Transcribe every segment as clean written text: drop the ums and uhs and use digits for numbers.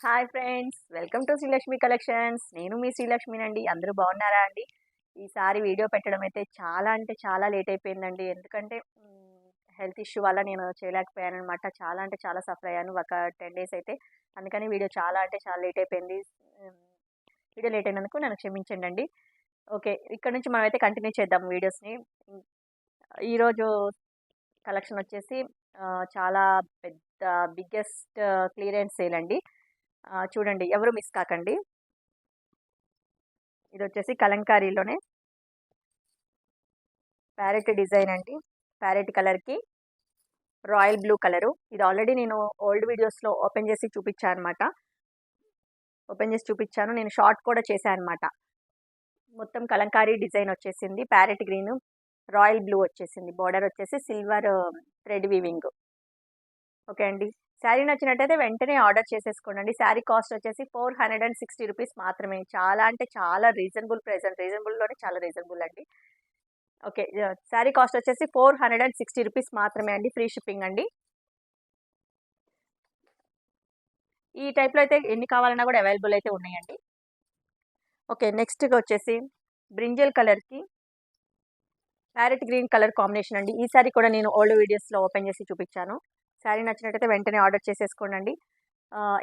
Hi friends, welcome to Srilakshmi collections. నేను మీ శ్రీలక్ష్మినండి. అందరూ బాగున్నారా అండి? ఈసారి వీడియో పెట్టడం అయితే చాలా అంటే చాలా లేట్ అయిపోయిందండి. ఎందుకంటే హెల్త్ ఇష్యూ వల్ల నేను చేయలేకపోయాననమాట. చాలా అంటే చాలా సఫర్ అయ్యాను ఒక 10 డేస్ అయితే. అందుకని వీడియో చాలా అంటే చాలా లేట్ అయిపోయింది. హ్మ్, వీడియో లేట్ అయినందుకు నన్ను క్షమించండి. ఓకే, ఇక్కడ నుంచి మనమైతే కంటిన్యూ చేద్దాం వీడియోస్ని. ఈరోజు కలెక్షన్ వచ్చేసి చాలా పెద్ద బిగ్గెస్ట్ క్లియరెన్స్ సేల్ అండి. చూడండి, ఎవరు మిస్ కాకండి. ఇది వచ్చేసి కలంకారీలోనే ప్యారెట్ డిజైన్ అండి. ప్యారెట్ కలర్కి రాయల్ బ్లూ కలరు. ఇది ఆల్రెడీ నేను ఓల్డ్ వీడియోస్లో ఓపెన్ చేసి చూపించాను అనమాట. నేను షార్ట్ కూడా చేశాను అనమాట. మొత్తం కలంకారీ డిజైన్ వచ్చేసింది. ప్యారెట్ గ్రీన్, రాయల్ బ్లూ వచ్చేసింది. బార్డర్ వచ్చేసి సిల్వర్ థ్రెడ్ వీవింగ్. ఓకే అండి. శారీ నచ్చినట్టయితే వెంటనే ఆర్డర్ చేసేసుకోండి. శారీ కాస్ట్ వచ్చేసి 460 రూపీస్ మాత్రమే. చాలా అంటే చాలా రీజనబుల్ ప్రైస్ అండి. రీజనబుల్లోనే చాలా రీజనబుల్ అండి. ఓకే, శారీ కాస్ట్ వచ్చేసి 460 రూపీస్ మాత్రమే అండి. ఫ్రీ షిప్పింగ్ అండి. ఈ టైప్లో అయితే ఎన్ని కావాలన్నా కూడా అవైలబుల్ అయితే ఉన్నాయండి. ఓకే, నెక్స్ట్గా వచ్చేసి బ్రింజల్ కలర్కి ప్యారెట్ గ్రీన్ కలర్ కాంబినేషన్ అండి. ఈ సారీ కూడా నేను ఓల్డ్ వీడియోస్లో ఓపెన్ చేసి చూపించాను. శారీ నచ్చినట్టయితే వెంటనే ఆర్డర్ చేసేసుకోండి.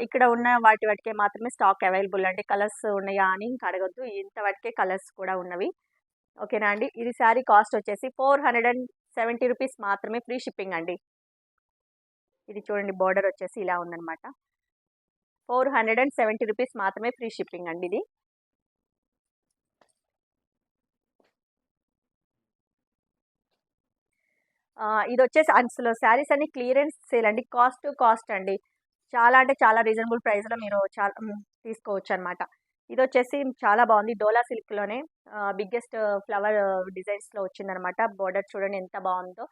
ఇక్కడ ఉన్న వాటికే మాత్రమే స్టాక్ అవైలబుల్ అండి. కలర్స్ ఉన్నాయా అని ఇంకా అడగొద్దు. ఇంతవరకే కలర్స్ కూడా ఉన్నవి. ఓకేనా అండి. ఇది శారీ కాస్ట్ వచ్చేసి 470 రూపీస్ మాత్రమే. ఫ్రీ షిప్పింగ్ అండి. ఇది చూడండి, బార్డర్ వచ్చేసి ఇలా ఉందన్నమాట. 470 రూపీస్ మాత్రమే. ఫ్రీ షిప్పింగ్ అండి ఇది. ఇది వచ్చేసి అసలు శారీస్ అన్ని క్లియరెన్స్ సేల్ అండి. కాస్ట్ అండి. చాలా అంటే చాలా రీజనబుల్ ప్రైస్లో మీరు చాలా తీసుకోవచ్చు అనమాట. ఇది వచ్చేసి చాలా బాగుంది. డోలా సిల్క్లోనే బిగ్గెస్ట్ ఫ్లవర్ డిజైన్స్లో వచ్చిందనమాట. బార్డర్ చూడండి ఎంత బాగుందో.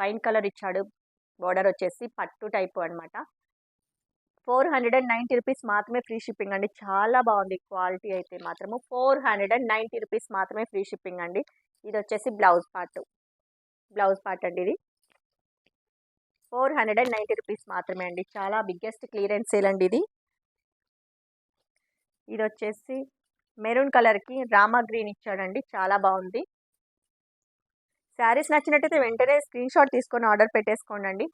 వైన్ కలర్ ఇచ్చాడు. బార్డర్ వచ్చేసి పట్టు టైపు అనమాట. 490 రూపీస్ మాత్రమే. ఫ్రీ షిప్పింగ్ అండి. చాలా బాగుంది క్వాలిటీ అయితే మాత్రము. 490 రూపీస్ మాత్రమే. ఫ్రీ షిప్పింగ్ అండి. ఇది వచ్చేసి బ్లౌజ్ పార్ట్ అండి. ఇది 490 రూపీస్ మాత్రమే అండి. చాలా బిగ్గెస్ట్ క్లియరెన్స్ సేల్ అండి ఇది. ఇది వచ్చేసి మెరూన్ కలర్కి రామా గ్రీన్ ఇచ్చాడండి. చాలా బాగుంది. శారీస్ నచ్చినట్టయితే వెంటనే స్క్రీన్ షాట్ తీసుకొని ఆర్డర్ పెట్టేసుకోండి.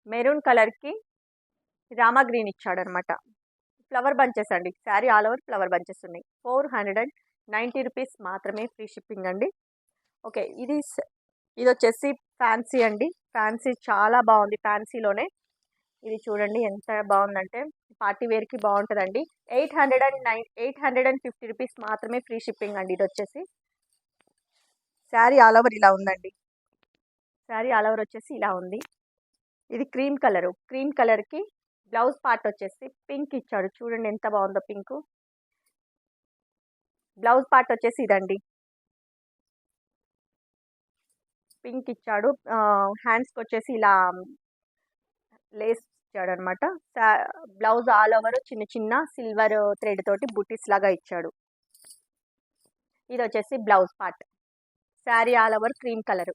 మెరూన్ కలర్కి రామా గ్రీన్ ఇచ్చాడనమాట. ఫ్లవర్ బంచెస్ అండి. Sari all over flower bunches ఉన్నాయి. 490 రూపీస్ మాత్రమే. ఫ్రీ షిప్పింగ్ అండి. ఓకే, ఇది వచ్చేసి ఫ్యాన్సీ అండి. ఫ్యాన్సీ చాలా బాగుంది. ఫ్యాన్సీలోనే ఇది చూడండి ఎంత బాగుందంటే పార్టీ వేర్కి బాగుంటుందండి. 850 రూపీస్ మాత్రమే. ఫ్రీ షిప్పింగ్ అండి. ఇది వచ్చేసి శారీ ఆల్ ఓవర్ ఇలా ఉందండి. శారీ ఆల్ ఓవర్ వచ్చేసి ఇలా ఉంది. ఇది క్రీమ్ కలర్కి బ్లౌజ్ పార్ట్ వచ్చేసి పింక్ ఇచ్చాడు. చూడండి ఎంత బాగుందో పింక్. బ్లౌజ్ పార్ట్ వచ్చేసి ఇదండి, పింక్ ఇచ్చాడు. హ్యాండ్స్కి వచ్చేసి ఇలా లేస్ ఇచ్చాడు అనమాట. బ్లౌజ్ ఆల్ ఓవర్ చిన్న చిన్న సిల్వర్ థ్రెడ్ తోటి బుటీస్ లాగా ఇచ్చాడు. ఇది వచ్చేసి blouse part. Sari all over cream colour.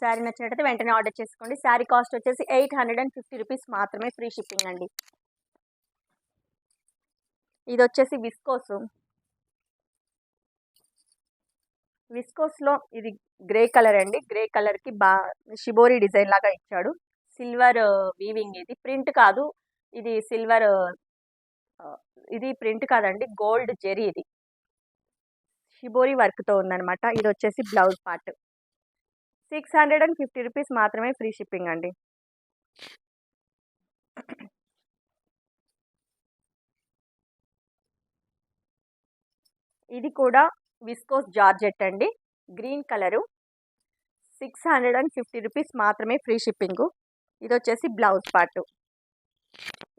Sari నచ్చినట్టయితే వెంటనే ఆర్డర్ చేసుకోండి. శారీ కాస్ట్ వచ్చేసి 850 రూపీస్ మాత్రమే. ఫ్రీ షిప్పింగ్ అండి. ఇది వచ్చేసి విస్కోస్లో ఇది గ్రే కలర్ అండి. గ్రే కలర్కి షిబోరి డిజైన్ లాగా ఇచ్చాడు. Silver weaving. ఇది ప్రింట్ కాదు, ఇది సిల్వర్. ఇది ప్రింట్ కాదండి, గోల్డ్ జెరీ. ఇది షిబోరి వర్క్తో ఉందన్నమాట. ఇది వచ్చేసి బ్లౌజ్ పార్ట్. 650 రూపీస్ మాత్రమే. ఫ్రీ షిప్పింగ్ అండి. ఇది కూడా విస్కోస్ జార్జెట్ అండి. Green colour. 650 రూపీస్ మాత్రమే. Free shipping. ఇది వచ్చేసి బ్లౌజ్ పార్ట్.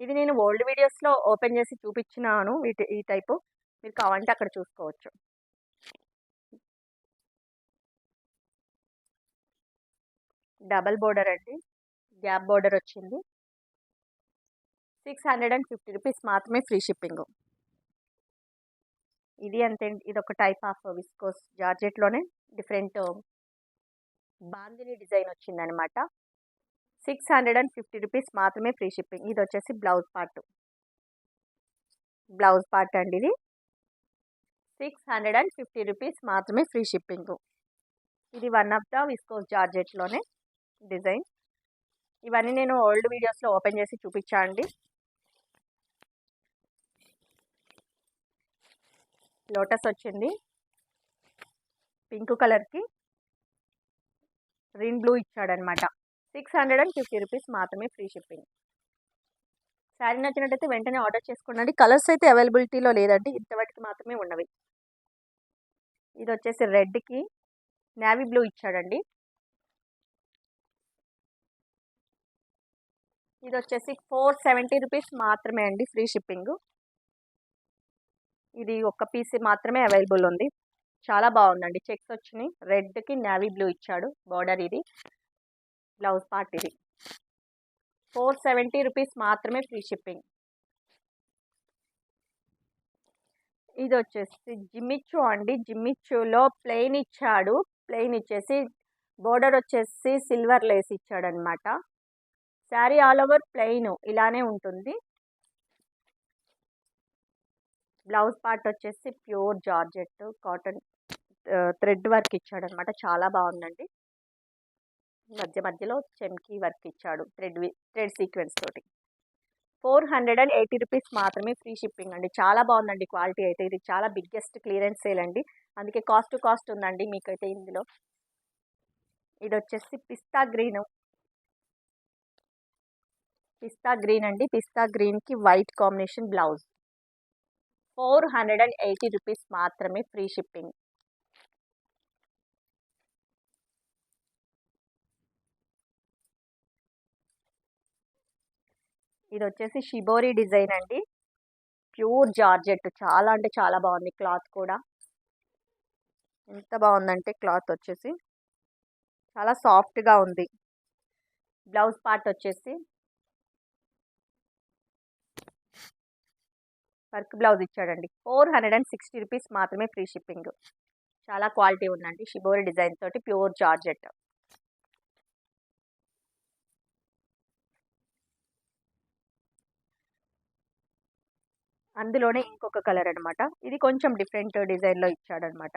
ఇది నేను ఓల్డ్ వీడియోస్లో ఓపెన్ చేసి చూపించినాను. ఈ టైపు మీరు కావాలంటే అక్కడ చూసుకోవచ్చు. డబల్ బోర్డర్ అండి. గ్యాప్ బోర్డర్ వచ్చింది. 650 రూపీస్ మాత్రమే. Free shipping. ఇది అంతే. ఇది ఒక టైప్ ఆఫ్ విస్కోస్ జార్జెట్లోనే డిఫరెంట్ బాందిని డిజైన్ వచ్చిందనమాట. 650 రూపీస్ మాత్రమే ఫ్రీ షిప్పింగ్. ఇది వచ్చేసి బ్లౌజ్ పార్ట్ అండి. ఇది 650 రూపీస్ మాత్రమే ఫ్రీ షిప్పింగ్. ఇది వన్ ఆఫ్ ద విస్కోస్ జార్జెట్లోనే డిజైన్. ఇవన్నీ నేను ఓల్డ్ వీడియోస్లో ఓపెన్ చేసి చూపించాను అండి. లోటస్ వచ్చింది పింక్ కలర్కి, గ్రీన్ బ్లూ ఇచ్చాడనమాట. 650 రూపీస్ మాత్రమే ఫ్రీ షిప్పింగ్. శారీ నచ్చినట్టయితే వెంటనే ఆర్డర్ చేసుకోండి. కలర్స్ అయితే అవైలబిలిటీలో లేదండి, ఇంతవరకు మాత్రమే ఉన్నవి. ఇది వచ్చేసి రెడ్కి నేవీ బ్లూ ఇచ్చాడండి. ఇది వచ్చేసి 470 రూపీస్ మాత్రమే అండి ఫ్రీ షిప్పింగ్. ఇది ఒక్క పీస్ మాత్రమే అవైలబుల్ ఉంది. చాలా బాగుందండి. చెక్స్ వచ్చినాయి. రెడ్కి నేవీ బ్లూ ఇచ్చాడు బార్డర్. ఇది బ్లౌజ్ పార్ట్. ఇది 470 రూపీస్ మాత్రమే ఫ్రీ షిప్పింగ్. ఇది వచ్చేసి జిమ్మిచ్చు అండి. జిమ్మిచ్చులో ప్లెయిన్ ఇచ్చాడు. ప్లెయిన్ ఇచ్చేసి బోర్డర్ వచ్చేసి సిల్వర్ లేస్ ఇచ్చాడనమాట. శారీ ఆల్ ఓవర్ ప్లెయిన్ ఇలానే ఉంటుంది. బ్లౌజ్ పార్ట్ వచ్చేసి pure georgette cotton thread work ఇచ్చాడనమాట. చాలా బాగుందండి. మధ్య మధ్యలో చెమ్కీ వర్క్ ఇచ్చాడు థ్రెడ్ సీక్వెన్స్ తోటి. 480 రూపీస్ మాత్రమే ఫ్రీ షిప్పింగ్ అండి. చాలా బాగుందండి క్వాలిటీ అయితే. ఇది చాలా బిగ్గెస్ట్ క్లియరెన్స్ సేల్ అండి, అందుకే కాస్ట్ ఉందండి మీకైతే ఇందులో. ఇది వచ్చేసి పిస్తా గ్రీన్ అండి. పిస్తా గ్రీన్కి వైట్ కాంబినేషన్ బ్లౌజ్. 480 రూపీస్ మాత్రమే ఫ్రీ షిప్పింగ్. ఇది వచ్చేసి షిబోరి డిజైన్ అండి. Pure georgette. చాలా అంటే చాలా బాగుంది క్లాత్ కూడా. ఎంత బాగుందంటే క్లాత్ వచ్చేసి చాలా సాఫ్ట్గా ఉంది. బ్లౌజ్ పార్ట్ వచ్చేసి వర్క్ బ్లౌజ్ ఇచ్చాడండి. 460 రూపీస్ మాత్రమే ఫ్రీ షిప్పింగ్. చాలా క్వాలిటీ ఉందండి. షిబోరి డిజైన్ తోటి ప్యూర్ జార్జెట్. అందులోనే ఇంకొక కలర్ అనమాట. ఇది కొంచెం డిఫరెంట్ డిజైన్లో ఇచ్చాడనమాట.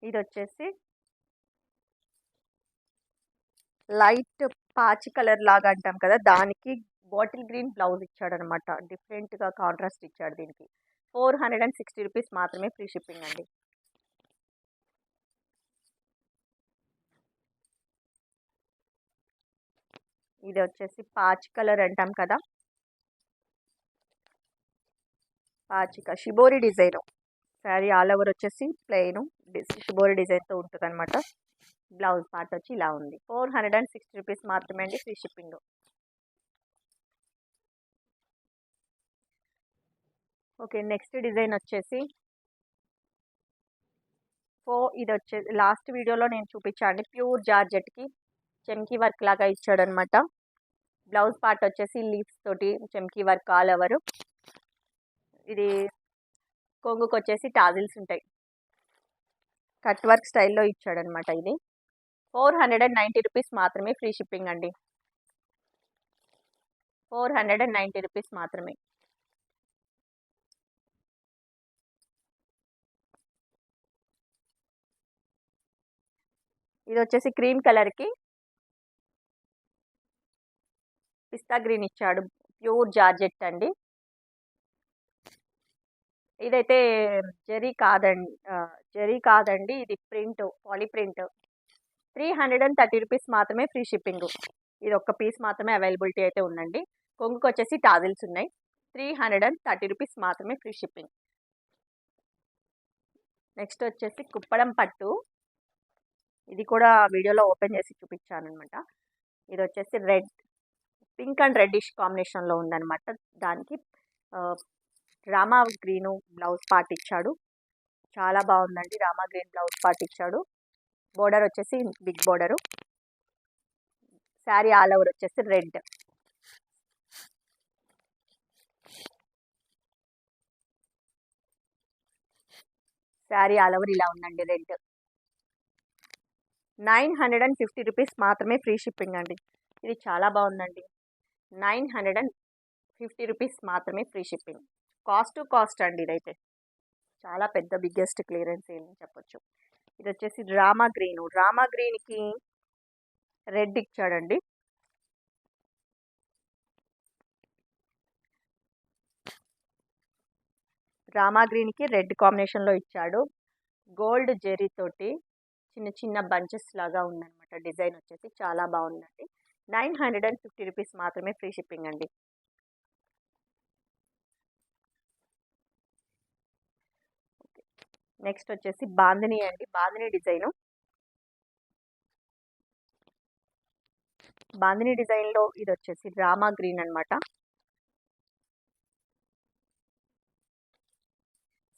ఇది వచ్చేసి లైట్ పాచి కలర్ లాగా అంటాం కదా, దానికి బాటిల్ గ్రీన్ బ్లౌజ్ ఇచ్చాడనమాట. డిఫరెంట్గా కాంట్రాస్ట్ ఇచ్చాడు దీనికి. 460 రూపీస్ మాత్రమే ఫ్రీ షిప్పింగ్ అండి. ఇది వచ్చేసి పాచి కలర్ అంటాం కదా, పాచిక shibori design. Sari all over వచ్చేసి ప్లెయిన్ షిబోరి డిజైన్తో ఉంటుంది అనమాట. బ్లౌజ్ పార్ట్ వచ్చి ఇలా ఉంది. 460 రూపీస్ మాత్రమే అండి free shipping. Okay, next design వచ్చేసి ఇది వచ్చేసి లాస్ట్ వీడియోలో నేను చూపించాను. ప్యూర్ జార్జెట్కి చెమ్కీ వర్క్ లాగా ఇచ్చాడనమాట. బ్లౌజ్ పార్ట్ వచ్చేసి లీవ్స్ తోటి చెమ్కీ వర్క్ ఆల్ ఓవర్. ఇది కొంగుకు వచ్చేసి టాజిల్స్ ఉంటాయి. కట్ వర్క్ స్టైల్లో ఇచ్చాడనమాట. ఇది 490 రూపీస్ మాత్రమే ఫ్రీ షిప్పింగ్ అండి. 490 రూపీస్ మాత్రమే. ఇది వచ్చేసి క్రీమ్ కలర్కి పిస్తా గ్రీన్ ఇచ్చాడు. ప్యూర్ జార్జెట్ అండి. ఇదైతే జరీ కాదండి, ఇది ప్రింట్, పాలీ ప్రింట్. 330 రూపీస్ మాత్రమే ఫ్రీ షిప్పింగ్. ఇది ఒక్క పీస్ మాత్రమే అవైలబిలిటీ అయితే ఉందండి. కొంగుకు వచ్చేసి టాజిల్స్ ఉన్నాయి. 330 రూపీస్ మాత్రమే ఫ్రీ షిప్పింగ్. నెక్స్ట్ వచ్చేసి కుప్పడం పట్టు. ఇది కూడా వీడియోలో ఓపెన్ చేసి చూపించాను అనమాట. ఇది వచ్చేసి పింక్ అండ్ రెడ్డిష్ కాంబినేషన్లో ఉందన్నమాట. దానికి రామా గ్రీను బ్లౌజ్ పార్ట్ ఇచ్చాడు. చాలా బాగుందండి. రామా గ్రీన్ బ్లౌజ్ పార్ట్ ఇచ్చాడు. బోర్డర్ వచ్చేసి big border. Sari all over వచ్చేసి రెడ్. శారీ ఆల్ ఓవర్ ఇలా ఉందండి రెడ్. 950 రూపీస్ మాత్రమే ఫ్రీ షిప్పింగ్ అండి. ఇది చాలా బాగుందండి. 950 రూపీస్ మాత్రమే free shipping. Cost to cost అండి ఇదైతే. చాలా పెద్ద బిగ్గెస్ట్ క్లియరెన్స్ సేల్ అని చెప్పొచ్చు. ఇది వచ్చేసి రామా గ్రీన్. రామా గ్రీన్కి రెడ్ ఇచ్చాడండి. రామా గ్రీన్కి రెడ్ కాంబినేషన్లో ఇచ్చాడు. గోల్డ్ జెరీ తోటి చిన్న చిన్న బంచెస్ లాగా ఉందన్నమాట. డిజైన్ వచ్చేసి చాలా బాగుందండి. 950 రూపీస్ మాత్రమే ఫ్రీ షిప్పింగ్ అండి. నెక్స్ట్ వచ్చేసి బాందిని అండి. బాందిని డిజైను. బాందిని డిజైన్లో ఇది వచ్చేసి రామా గ్రీన్ అనమాట.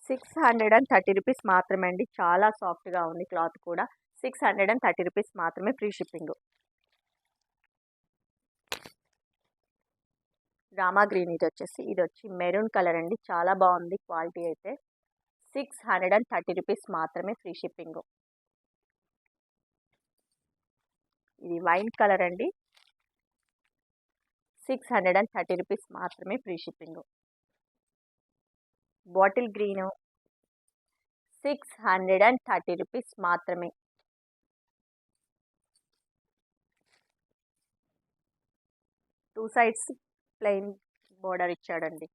630 రూపీస్ మాత్రమే అండి. చాలా సాఫ్ట్గా ఉంది క్లాత్ కూడా. 630 రూపీస్ మాత్రమే ఫ్రీ షిప్పింగ్. రామా గ్రీన్ ఇది వచ్చి మెరూన్ కలర్ అండి. చాలా బాగుంది క్వాలిటీ అయితే. 630 రూపీస్ మాత్రమే ఫ్రీ షిప్పింగ్. ఇది వైన్ కలర్ అండి. 630 రూపీస్ మాత్రమే free shipping. Bottle green 630 rupees మాత్రమే. టూ సైడ్స్ ప్లెయిన్ బోర్డర్ ఇచ్చాడండి.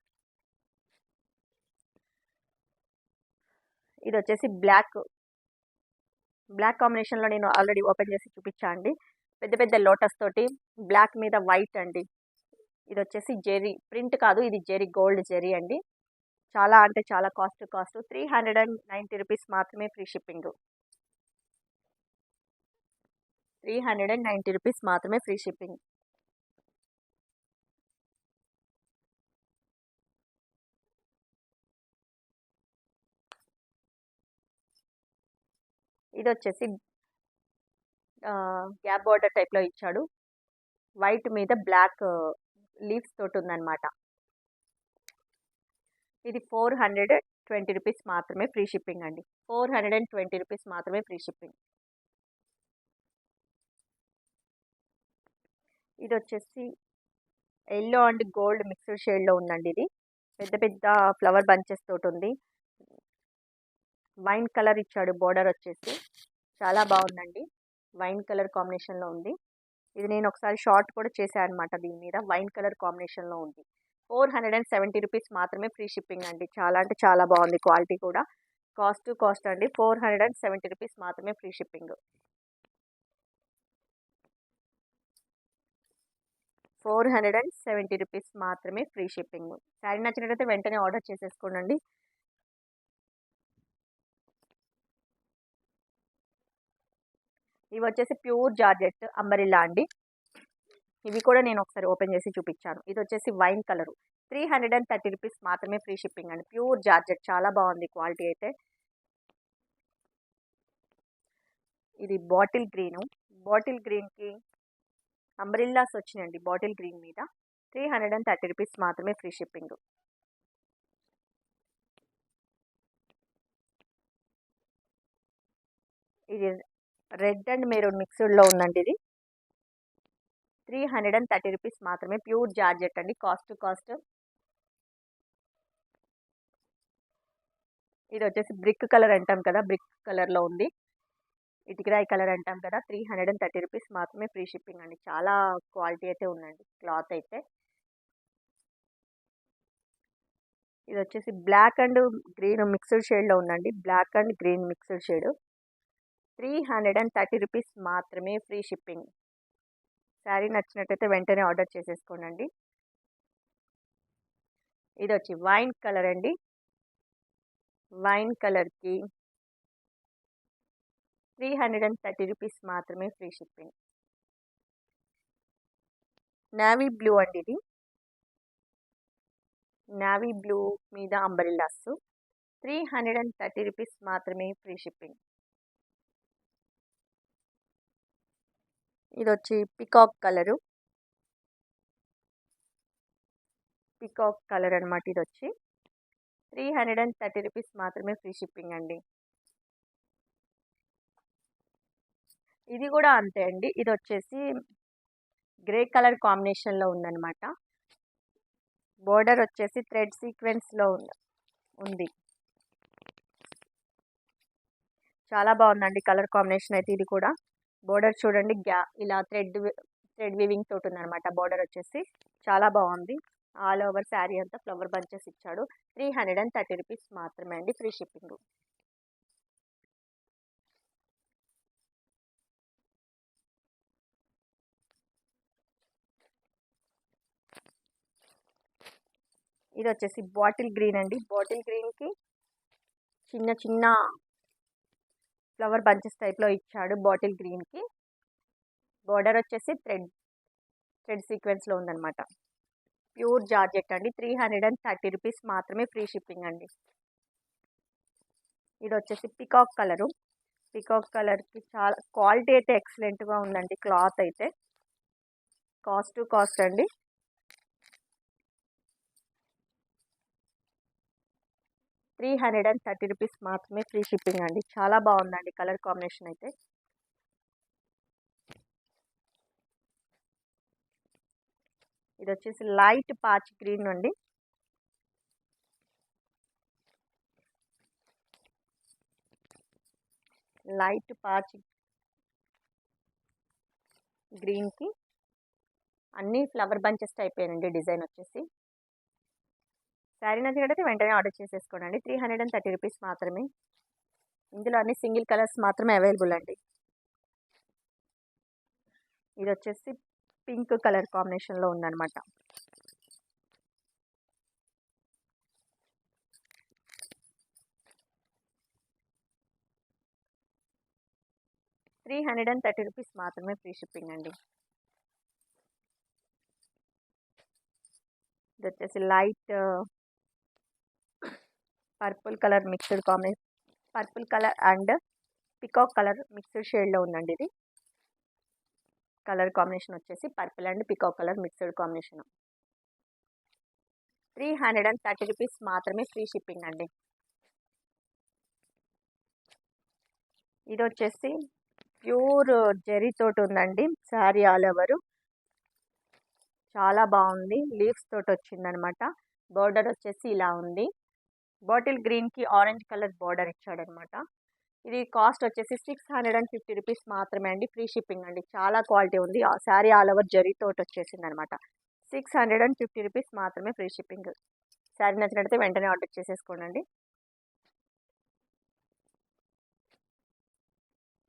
ఇది వచ్చేసి బ్లాక్ కాంబినేషన్లో నేను ఆల్రెడీ ఓపెన్ చేసి చూపించా అండి. పెద్ద పెద్ద లోటస్ తోటి బ్లాక్ మీద వైట్ అండి. ఇది వచ్చేసి జెరీ ప్రింట్ కాదు, ఇది జెరీ గోల్డ్ జెరీ అండి. చాలా అంటే చాలా కాస్ట్ 390 రూపీస్ మాత్రమే ఫ్రీ షిప్పింగ్. 390 రూపీస్ మాత్రమే ఫ్రీ షిప్పింగ్. ఇది వచ్చేసి గ్యాప్ బార్డర్ టైప్లో ఇచ్చాడు. వైట్ మీద బ్లాక్ లీవ్స్ తోటి ఉందన్నమాట. ఇది 420 రూపీస్ మాత్రమే ఫ్రీ షిప్పింగ్ అండి. 420 రూపీస్ మాత్రమే ఫ్రీ షిప్పింగ్. ఇది వచ్చేసి ఎల్లో అండ్ గోల్డ్ మిక్స్డ్ షేడ్లో ఉందండి. ఇది పెద్ద పెద్ద ఫ్లవర్ బంచెస్ తోటి ఉంది. వైన్ కలర్ ఇచ్చాడు. బోర్డర్ వచ్చేసి చాలా బాగుందండి. వైన్ కలర్ కాంబినేషన్లో ఉంది. ఇది నేను ఒకసారి షార్ట్ కూడా చేశాను అనమాట. దీని మీద వైన్ కలర్ కాంబినేషన్లో ఉంది. 470 రూపీస్ మాత్రమే ఫ్రీ షిప్పింగ్ అండి. చాలా అంటే చాలా బాగుంది క్వాలిటీ కూడా. కాస్ట్ టు కాస్ట్ అండి. 470 రూపీస్ మాత్రమే ఫ్రీ షిప్పింగ్. 470 రూపీస్ మాత్రమే ఫ్రీ షిప్పింగ్. శారీ నచ్చినట్లయితే వెంటనే ఆర్డర్ చేసేసుకోండి. ఇవి వచ్చేసి ప్యూర్ జార్జెట్ అంబరిల్లా అండి. ఇవి కూడా నేను ఒకసారి ఓపెన్ చేసి చూపించాను. ఇది వచ్చేసి వైన్ కలరు. 330 రూపీస్ మాత్రమే ఫ్రీ షిప్పింగ్ అండి. ప్యూర్ జార్జెట్ చాలా బాగుంది క్వాలిటీ అయితే. ఇది బాటిల్ గ్రీను. బాటిల్ గ్రీన్కి అంబ్రిల్లాస్ వచ్చినాయండి. బాటిల్ గ్రీన్ మీద 330 రూపీస్ మాత్రమే ఫ్రీ షిప్పింగ్. ఇది రెడ్ అండ్ మెరూన్ మిక్స్డ్లో ఉందండి. ఇది 330 రూపీస్ మాత్రమే. ప్యూర్ జార్జెట్ అండి. Cost to cost. ఇది వచ్చేసి బ్రిక్ కలర్ అంటాం కదా, బ్రిక్ కలర్లో ఉంది. ఇటుకరాయి కలర్ అంటాం కదా. 330 రూపీస్ మాత్రమే ఫ్రీ షిప్పింగ్ అండి. చాలా క్వాలిటీ అయితే ఉందండి క్లాత్ అయితే. ఇది వచ్చేసి బ్లాక్ అండ్ గ్రీన్ మిక్స్డ్ షేడ్లో ఉందండి. Black and green mixed shade. 330 rupees మాత్రమే ఫ్రీ షిప్పింగ్. శారీ నచ్చినట్టయితే వెంటనే ఆర్డర్ చేసేసుకోండి. ఇది వచ్చి వైన్ కలర్ అండి. వైన్ కలర్కి 330 రూపీస్ మాత్రమే ఫ్రీ షిప్పింగ్. నావీ బ్లూ అండి. ఇది నావీ బ్లూ మీద అంబ్రెల్లాస్ 330 రూపీస్ మాత్రమే ఫ్రీ షిప్పింగ్. ఇది వచ్చి పికాక్ కలరు. పికాక్ కలర్ అనమాట. ఇది వచ్చి 330 రూపీస్ మాత్రమే ఫ్రీ షిప్పింగ్ అండి. ఇది కూడా అంతే అండి. ఇది వచ్చేసి గ్రే కలర్ కాంబినేషన్లో ఉందన్నమాట. బోర్డర్ వచ్చేసి థ్రెడ్ సీక్వెన్స్లో ఉంది. చాలా బాగుందండి కలర్ కాంబినేషన్ అయితే. ఇది కూడా బోర్డర్ చూడండి, ఇలా థ్రెడ్ వీవింగ్ తోటి ఉందన్నమాట. బోర్డర్ వచ్చేసి చాలా బాగుంది. ఆల్ ఓవర్ శారీ అంతా ఫ్లవర్ బంచెస్ ఇచ్చాడు. 330 రూపీస్ మాత్రమే అండి, ఫ్రీ షిప్పింగ్. ఇది వచ్చేసి బాటిల్ గ్రీన్ అండి. బాటిల్ గ్రీన్కి చిన్న చిన్న ఫ్లవర్ బంచెస్ టైప్లో ఇచ్చాడు. బాటిల్ గ్రీన్కి బోర్డర్ వచ్చేసి థ్రెడ్ సీక్వెన్స్లో ఉందన్నమాట. ప్యూర్ జార్జెట్ అండి. 330 రూపీస్ మాత్రమే, ఫ్రీ షిప్పింగ్ అండి. ఇది వచ్చేసి పికాక్ కలరు. పికాక్ కలర్కి చాలా క్వాలిటీ అయితే ఎక్సలెంట్గా ఉందండి. క్లాత్ అయితే కాస్ట్ అండి. ₹330 మాత్రమే, ఫ్రీ షిప్పింగ్ అండి. చాలా బాగుందండి కలర్ కాంబినేషన్ అయితే. ఇది వచ్చేసి లైట్ పాచ్ గ్రీన్ అండి. లైట్ పాచ్ గ్రీన్కి అన్ని ఫ్లవర్ బంచెస్ అయిపోయానండి. డిజైన్ వచ్చేసి శారీ నచ్చినట్టయితే వెంటనే ఆర్డర్ చేసేసుకోండి. 330 రూపీస్ మాత్రమే. ఇందులో అన్ని సింగిల్ కలర్స్ మాత్రమే అవైలబుల్ అండి. ఇది వచ్చేసి పింక్ కలర్ కాంబినేషన్లో ఉందన్నమాట. ₹330 మాత్రమే, ఫ్రీ షిప్పింగ్ అండి. ఇది వచ్చేసి light purple colour mixed combination. Purple colour and peacock colour mixed షేడ్లో ఉందండి. ఇది కలర్ కాంబినేషన్ వచ్చేసి purple and peacock colour mixed combination. ₹330 మాత్రమే, ఫ్రీ షిప్పింగ్ అండి. ఇది వచ్చేసి ప్యూర్ జెరీ తోటి ఉందండి. శారీ ఆల్ ఓవర్ చాలా బాగుంది. లీవ్స్ తోటి వచ్చిందనమాట. బోర్డర్ వచ్చేసి ఇలా ఉంది. బాటిల్ గ్రీన్కి ఆరెంజ్ కలర్ బోర్డర్ ఇచ్చాడనమాట. ఇది కాస్ట్ వచ్చేసి ₹650 మాత్రమే అండి, ఫ్రీ షిప్పింగ్ అండి. చాలా క్వాలిటీ ఉంది. శారీ ఆల్ ఓవర్ జరీ తోటి వచ్చేసింది అనమాట. ₹650 మాత్రమే, ఫ్రీ షిప్పింగ్. శారీ నచ్చినట్లయితే వెంటనే ఆర్డర్ చేసేసుకోండి.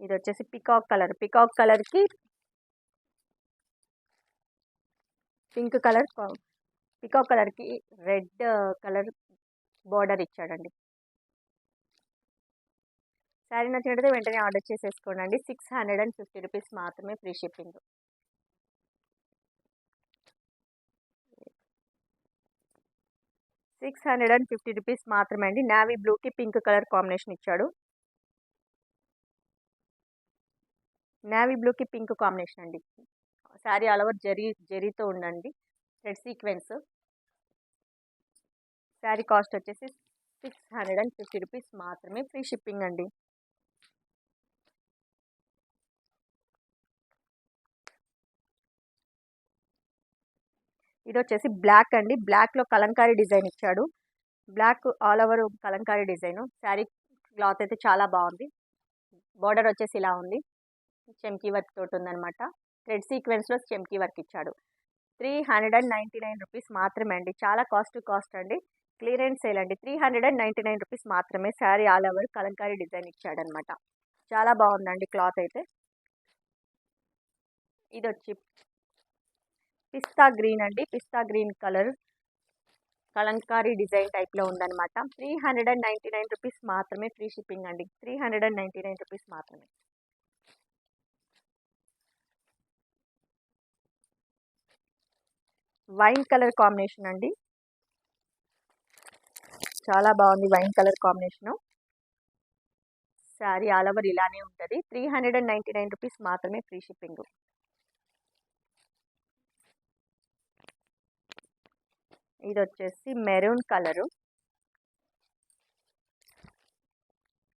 ఇది వచ్చేసి పికాక్ కలర్. పికాక్ కలర్కి పింక్ కలర్, పికాక్ కలర్కి రెడ్ కలర్ బోర్డర్ ఇచ్చాడండి. శారీ నచ్చినట్టయితే వెంటనే ఆర్డర్ చేసేసుకోండి. ₹650 మాత్రమే, ఫ్రీ షిప్పింగ్. ₹650 మాత్రమే అండి. నావీ బ్లూకి పింక్ కలర్ కాంబినేషన్ ఇచ్చాడు. నావీ బ్లూకి పింక్ కాంబినేషన్ అండి. శారీ ఆల్ ఓవర్ జరీతో ఉండండి. Red sequence. శారీ కాస్ట్ వచ్చేసి ₹650 మాత్రమే, ఫ్రీ షిప్పింగ్ అండి. ఇది వచ్చేసి బ్లాక్ అండి. బ్లాక్లో కలంకారీ డిజైన్ ఇచ్చాడు. Black all over kalamkari design. Sari cloth అయితే చాలా బాగుంది. బార్డర్ వచ్చేసి ఇలా ఉంది. చెమ్కీ వర్క్ తోటి ఉందన్నమాట. థ్రెడ్ సీక్వెన్స్లో చెమ్కీ వర్క్ ఇచ్చాడు. ₹399 మాత్రమే అండి. చాలా కాస్ట్ అండి. క్లియరెన్స్ సేల్ అండి. ₹399 మాత్రమే. Sari all over kalamkari design ఇచ్చాడనమాట. చాలా బాగుందండి క్లాత్ అయితే. ఇది వచ్చి పిస్తా గ్రీన్ అండి. పిస్తా గ్రీన్ కలర్ కలంకారీ డిజైన్ టైప్లో ఉందన్నమాట. ₹399 మాత్రమే, ఫ్రీ షిప్పింగ్ అండి. ₹399 మాత్రమే. వైన్ కలర్ కాంబినేషన్ అండి. చాలా బాగుంది wine colour combination. Sari all over ఇలానే ఉంటుంది. ₹399 మాత్రమే, ఫ్రీ షిప్పింగ్. ఇది వచ్చేసి మెరూన్ కలరు.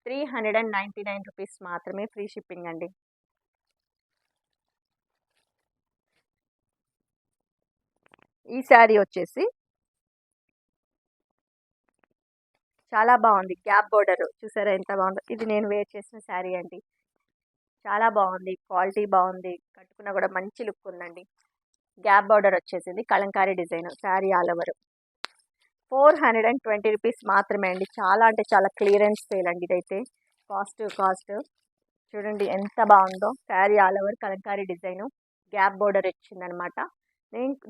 ₹399 మాత్రమే, ఫ్రీ షిప్పింగ్ అండి. ఈ శారీ వచ్చేసి చాలా బాగుంది. గ్యాప్ బోర్డర్ చూసారా ఎంత బాగుందో. ఇది నేను వేర్ చేసిన శారీ అండి. చాలా బాగుంది. క్వాలిటీ బాగుంది. కట్టుకున్నా కూడా మంచి లుక్ ఉందండి. గ్యాప్ బార్డర్ వచ్చేసింది. Kalamkari design. Sari all over 420 rupees మాత్రమే అండి. చాలా అంటే చాలా క్లియరెన్స్ సేల్ అండి ఇదైతే. కాస్ట్ చూడండి ఎంత బాగుందో. Sari all over kalamkari design gap border వచ్చిందనమాట.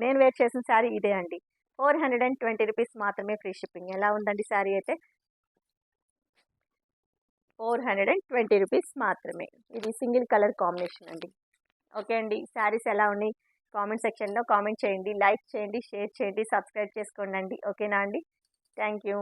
నేను వేర్ చేసిన శారీ ఇదే అండి. 420 రూపీస్ మాత్రమే, ఫ్రీ షిప్పింగ్. ఎలా ఉందండి శారీ అయితే? 420 రూపీస్ మాత్రమే. ఇది సింగిల్ కలర్ కాంబినేషన్ అండి. ఓకే అండి. శారీస్ ఎలా ఉన్నాయి కామెంట్ సెక్షన్లో కామెంట్ చేయండి, లైక్ చేయండి, షేర్ చేయండి, సబ్స్క్రైబ్ చేసుకోండి. ఓకేనా అండి? Thank you.